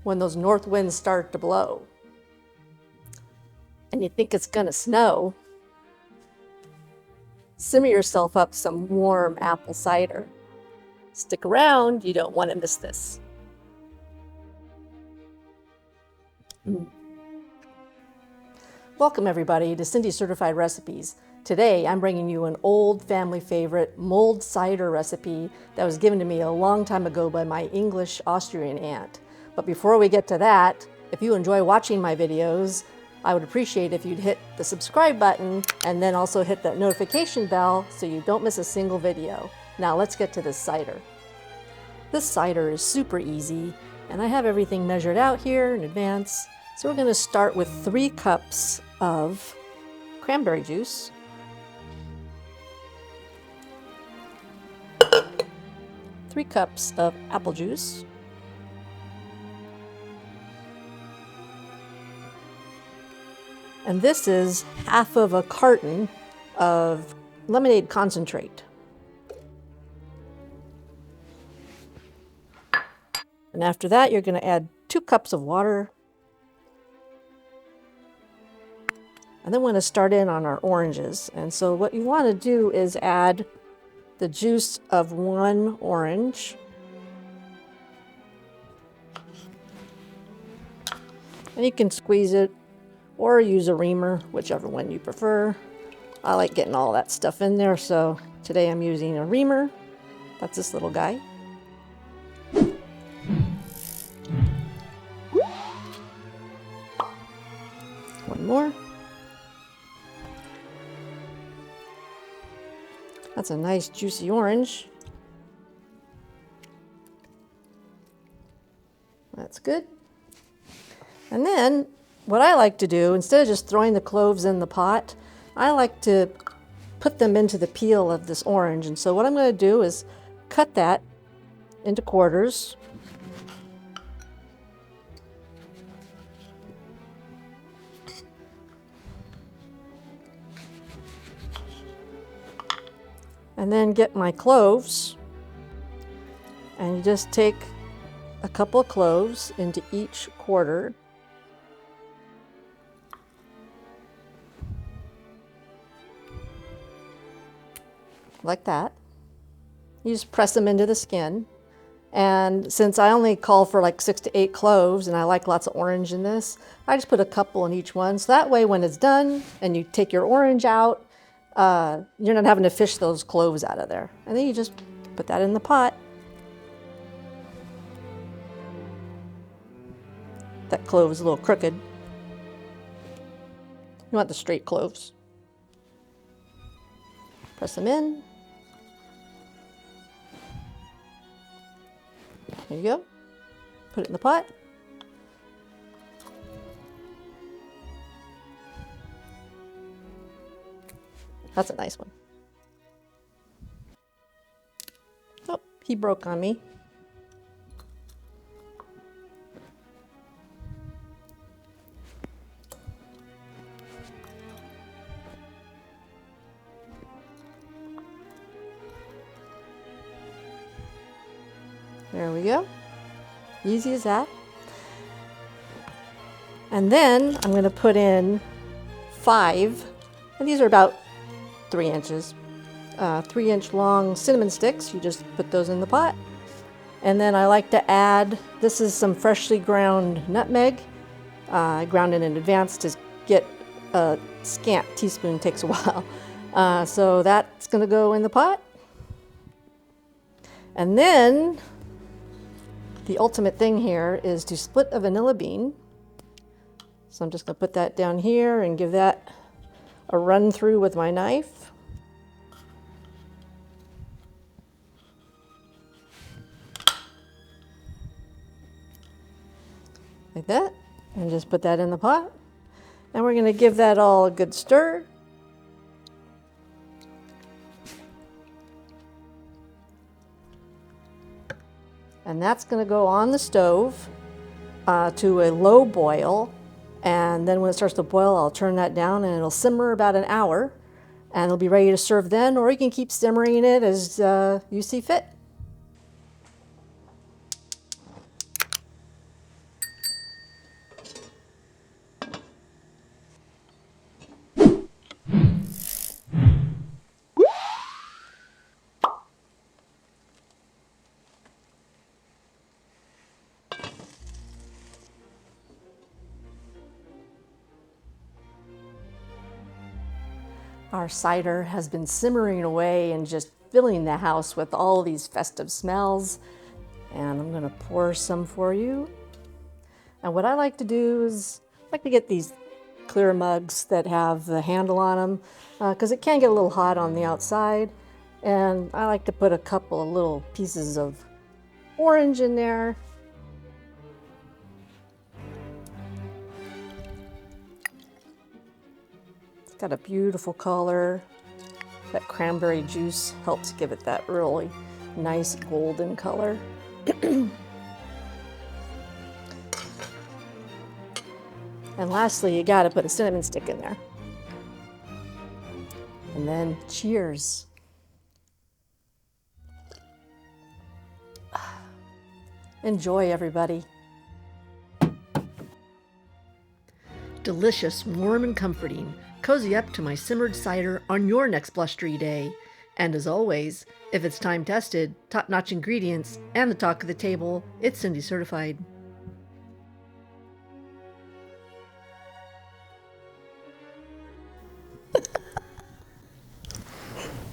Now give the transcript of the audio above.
when those north winds start to blow and you think it's gonna snow, simmer yourself up some warm apple cider. Stick around, you don't want to miss this. Welcome everybody to Cindy's Certified Recipes. Today I'm bringing you an old family favorite mulled cider recipe that was given to me a long time ago by my English Austrian aunt. But before we get to that, if you enjoy watching my videos, I would appreciate if you'd hit the subscribe button and then also hit that notification bell so you don't miss a single video. Now let's get to this cider. This cider is super easy and I have everything measured out here in advance. So we're going to start with 3 cups of cranberry juice, 3 cups of apple juice, and this is half of a carton of lemonade concentrate. And after that, you're going to add 2 cups of water. And then we're going to start in on our oranges. And so what you want to do is add the juice of 1 orange. And you can squeeze it or use a reamer, whichever one you prefer. I like getting all that stuff in there, so today I'm using a reamer. That's this little guy. One more. That's a nice juicy orange. That's good. And then what I like to do, instead of just throwing the cloves in the pot, I like to put them into the peel of this orange. And so what I'm going to do is cut that into quarters. And then get my cloves, and you just take a couple of cloves into each quarter. Like that. You just press them into the skin. And since I only call for like 6 to 8 cloves and I like lots of orange in this, I just put a couple in each one. So that way when it's done and you take your orange out, you're not having to fish those cloves out of there. And then you just put that in the pot. That clove is a little crooked. You want the straight cloves. Press them in. There you go. Put it in the pot. That's a nice one. Oh, he broke on me. There we go. Easy as that. And then I'm going to put in 5, and these are about 3 inches, 3-inch long cinnamon sticks. You just put those in the pot. And then I like to add, this is some freshly ground nutmeg. I ground it in advance to get a scant teaspoon, takes a while. So that's going to go in the pot. And then the ultimate thing here is to split a vanilla bean. So I'm just going to put that down here and give that a run through with my knife. Like that. And just put that in the pot. And we're going to give that all a good stir. And that's going to go on the stove to a low boil. And then when it starts to boil, I'll turn that down and it'll simmer about an hour. And it'll be ready to serve then, or you can keep simmering it as you see fit. Our cider has been simmering away and just filling the house with all these festive smells. And I'm gonna pour some for you. And what I like to do is, I like to get these clear mugs that have the handle on them, because it can get a little hot on the outside. And I like to put a couple of little pieces of orange in there. It's got a beautiful color. That cranberry juice helps give it that really nice golden color. And lastly, you gotta put a cinnamon stick in there. And then cheers. Enjoy, everybody. Delicious, warm, and comforting. Cozy up to my simmered cider on your next blustery day. And as always, if it's time tested, top-notch ingredients, and the talk of the table, it's Cindy certified.